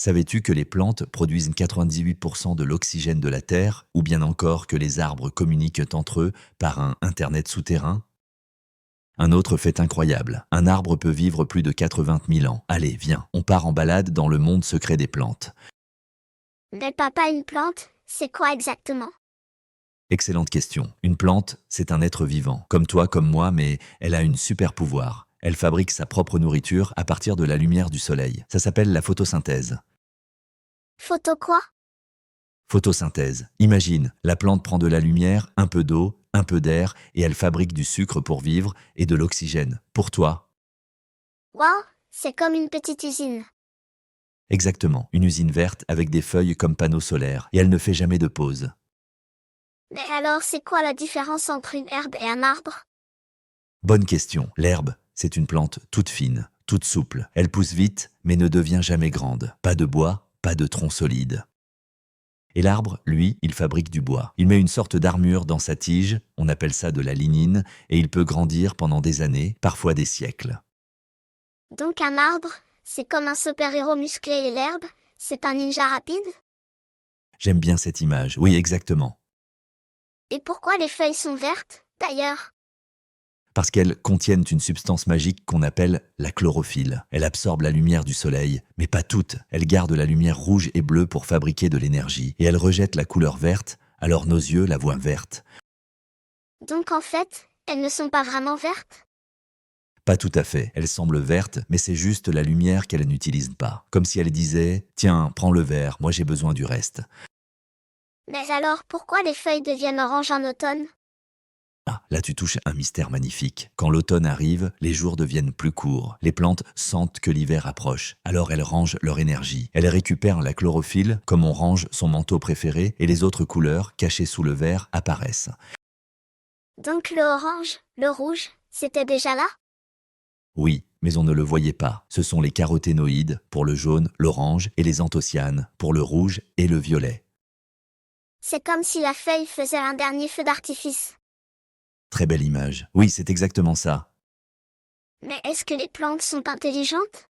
Savais-tu que les plantes produisent 98% de l'oxygène de la Terre, ou bien encore que les arbres communiquent entre eux par un Internet souterrain? Un autre fait incroyable, un arbre peut vivre plus de 80 000 ans. Allez, viens, on part en balade dans le monde secret des plantes. Mais papa, une plante, c'est quoi exactement? Excellente question. Une plante, c'est un être vivant, comme toi, comme moi, mais elle a une super pouvoir. Elle fabrique sa propre nourriture à partir de la lumière du soleil. Ça s'appelle la photosynthèse. Photo quoi? Photosynthèse. Imagine, la plante prend de la lumière, un peu d'eau, un peu d'air, et elle fabrique du sucre pour vivre et de l'oxygène. Pour toi. Waouh, c'est comme une petite usine. Exactement. Une usine verte avec des feuilles comme panneaux solaires, et elle ne fait jamais de pause. Mais alors, c'est quoi la différence entre une herbe et un arbre? Bonne question. L'herbe, c'est une plante toute fine, toute souple. Elle pousse vite, mais ne devient jamais grande. Pas de bois, pas de tronc solide. Et l'arbre, lui, il fabrique du bois. Il met une sorte d'armure dans sa tige, on appelle ça de la lignine, et il peut grandir pendant des années, parfois des siècles. Donc un arbre, c'est comme un super-héros musclé et l'herbe, c'est un ninja rapide? J'aime bien cette image. Oui, exactement. Et pourquoi les feuilles sont vertes, d'ailleurs? Parce qu'elles contiennent une substance magique qu'on appelle la chlorophylle. Elle absorbe la lumière du soleil, mais pas toute. Elle garde la lumière rouge et bleue pour fabriquer de l'énergie. Et elle rejette la couleur verte, alors nos yeux la voient verte. Donc en fait, elles ne sont pas vraiment vertes? Pas tout à fait. Elle semble verte, mais c'est juste la lumière qu'elle n'utilise pas. Comme si elle disait « Tiens, prends le vert, moi j'ai besoin du reste ». Mais alors, pourquoi les feuilles deviennent oranges en automne? Ah, là tu touches un mystère magnifique. Quand l'automne arrive, les jours deviennent plus courts. Les plantes sentent que l'hiver approche. Alors elles rangent leur énergie. Elles récupèrent la chlorophylle, comme on range son manteau préféré, et les autres couleurs, cachées sous le vert, apparaissent. Donc le orange, le rouge, c'était déjà là? Oui, mais on ne le voyait pas. Ce sont les caroténoïdes, pour le jaune, l'orange, et les anthocyanes, pour le rouge et le violet. C'est comme si la feuille faisait un dernier feu d'artifice. Très belle image. Oui, c'est exactement ça. Mais est-ce que les plantes sont intelligentes?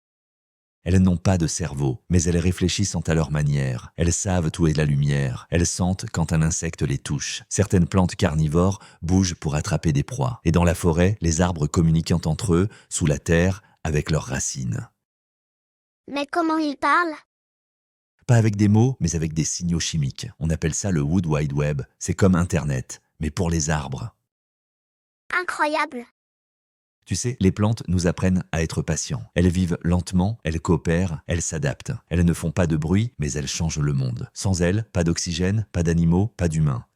Elles n'ont pas de cerveau, mais elles réfléchissent à leur manière. Elles savent où est la lumière. Elles sentent quand un insecte les touche. Certaines plantes carnivores bougent pour attraper des proies. Et dans la forêt, les arbres communiquant entre eux, sous la terre, avec leurs racines. Mais comment ils parlent? Pas avec des mots, mais avec des signaux chimiques. On appelle ça le Wood Wide Web. C'est comme Internet, mais pour les arbres. Incroyable! Tu sais, les plantes nous apprennent à être patients. Elles vivent lentement, elles coopèrent, elles s'adaptent. Elles ne font pas de bruit, mais elles changent le monde. Sans elles, pas d'oxygène, pas d'animaux, pas d'humains.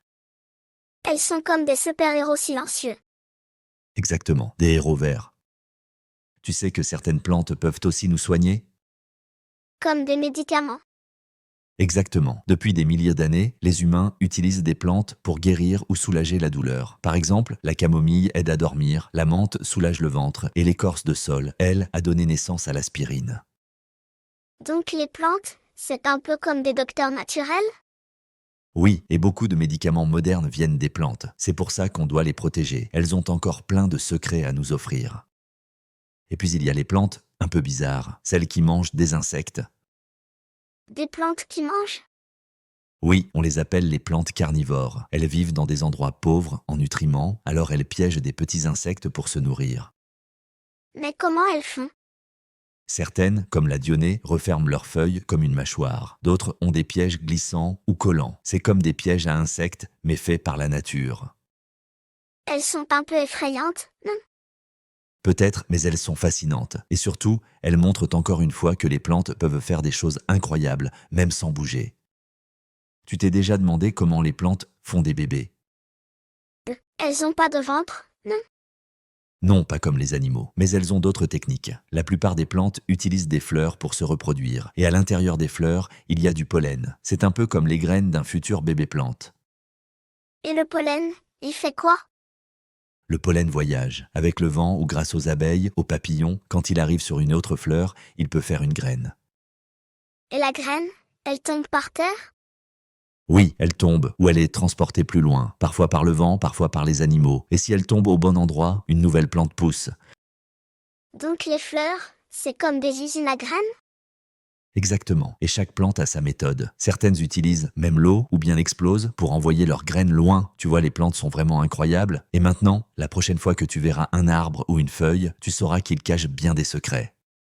Elles sont comme des super-héros silencieux. Exactement, des héros verts. Tu sais que certaines plantes peuvent aussi nous soigner? Comme des médicaments. Exactement. Depuis des milliers d'années, les humains utilisent des plantes pour guérir ou soulager la douleur. Par exemple, la camomille aide à dormir, la menthe soulage le ventre et l'écorce de saule, elle, a donné naissance à l'aspirine. Donc les plantes, c'est un peu comme des docteurs naturels? Oui, et beaucoup de médicaments modernes viennent des plantes. C'est pour ça qu'on doit les protéger. Elles ont encore plein de secrets à nous offrir. Et puis il y a les plantes un peu bizarres, celles qui mangent des insectes. Des plantes qui mangent? Oui, on les appelle les plantes carnivores. Elles vivent dans des endroits pauvres en nutriments, alors elles piègent des petits insectes pour se nourrir. Mais comment elles font? Certaines, comme la dionée, referment leurs feuilles comme une mâchoire. D'autres ont des pièges glissants ou collants. C'est comme des pièges à insectes, mais faits par la nature. Elles sont un peu effrayantes, non? Peut-être, mais elles sont fascinantes. Et surtout, elles montrent encore une fois que les plantes peuvent faire des choses incroyables, même sans bouger. Tu t'es déjà demandé comment les plantes font des bébés? Elles ont pas de ventre, non? Non, pas comme les animaux, mais elles ont d'autres techniques. La plupart des plantes utilisent des fleurs pour se reproduire. Et à l'intérieur des fleurs, il y a du pollen. C'est un peu comme les graines d'un futur bébé plante. Et le pollen, il fait quoi? Le pollen voyage. Avec le vent ou grâce aux abeilles, aux papillons, quand il arrive sur une autre fleur, il peut faire une graine. Et la graine, elle tombe par terre? Oui, elle tombe, ou elle est transportée plus loin, parfois par le vent, parfois par les animaux. Et si elle tombe au bon endroit, une nouvelle plante pousse. Donc les fleurs, c'est comme des usines à graines? Exactement. Et chaque plante a sa méthode. Certaines utilisent même l'eau ou bien l'explosent pour envoyer leurs graines loin. Tu vois, les plantes sont vraiment incroyables. Et maintenant, la prochaine fois que tu verras un arbre ou une feuille, tu sauras qu'il cache bien des secrets.